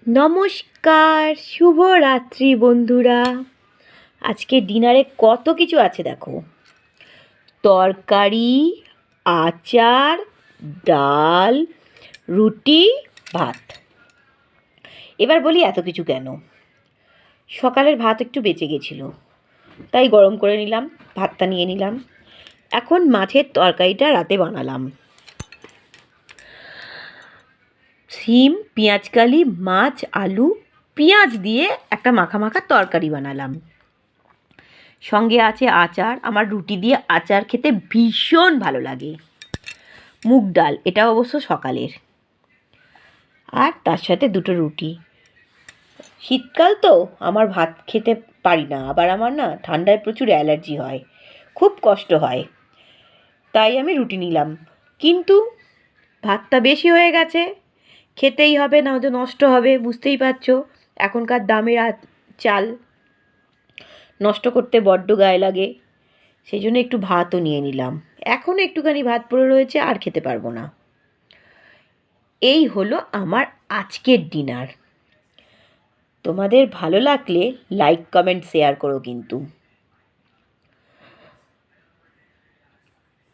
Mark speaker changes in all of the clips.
Speaker 1: নমস্কার, শুভরাত্রি বন্ধুরা। আজকে ডিনারে কত কিছু আছে দেখো। তরকারি, আচার, ডাল, রুটি, ভাত। এবার বলি এত কিছু কেন? সকালের ভাত একটু বেঁচে গেছিলো, তাই গরম করে নিলাম, ভাতটা নিয়ে নিলাম। এখন মাছের তরকারিটা রাতে বানালাম। সিম, পেঁয়াজকালি, মাছ, আলু, পেঁয়াজ দিয়ে একটা মাখা মাখা তরকারি বানালাম। সঙ্গে আছে আচার। আমার রুটি দিয়ে আচার খেতে ভীষণ ভালো লাগে। মুগ ডাল, এটা অবশ্য সকালের। আর তার সাথে দুটো রুটি। শীতকাল তো, আমার ভাত খেতে পারি না, আবার আমার না ঠান্ডায় প্রচুর অ্যালার্জি হয়, খুব কষ্ট হয়, তাই আমি রুটি নিলাম। কিন্তু ভাতটা বেশি হয়ে গেছে, খেতেই হবে, না হয়তো নষ্ট হবে। বুঝতেই পারছো এখনকার দামের চাল নষ্ট করতে বড্ড গায়ে লাগে। সেই জন্য একটু ভাতও নিয়ে নিলাম। এখনও একটুখানি ভাত পড়ে রয়েছে, আর খেতে পারবো না। এই হলো আমার আজকের ডিনার। তোমাদের ভালো লাগলে লাইক, কমেন্ট, শেয়ার করো কিন্তু।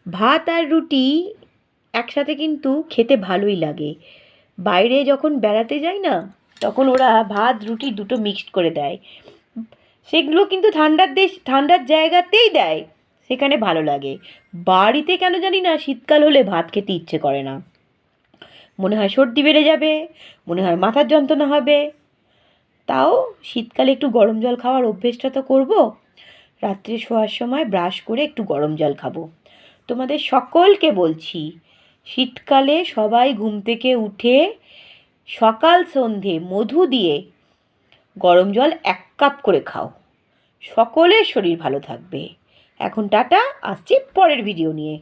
Speaker 1: ভাত আর রুটি একসাথে কিন্তু খেতে ভালোই লাগে। বাইরে যখন বেড়াতে যাই না, তখন ওরা ভাত রুটি দুটো মিক্সড করে দেয়। সেগুলো কিন্তু ঠান্ডার জায়গাতেই দেয়, সেখানে ভালো লাগে। বাড়িতে কেন জানি না শীতকাল হলে ভাত খেতে ইচ্ছে করে না। মনে হয় সর্দি বেড়ে যাবে, মনে হয় মাথার যন্ত্রণা হবে। তাও শীতকালে একটু গরম জল খাওয়ার অভ্যেসটা তো করব। রাত্রে শোয়ার সময় ব্রাশ করে একটু গরম জল খাবো। তোমাদের সকলকে বলছি, শীতকালে সবাই ঘুম থেকে উঠে সকাল সন্ধে মধু দিয়ে গরম জল 1 কাপ করে খাও। সকলের শরীর ভালো থাকবে। এখন টাটা, আসছি পরের ভিডিও নিয়ে।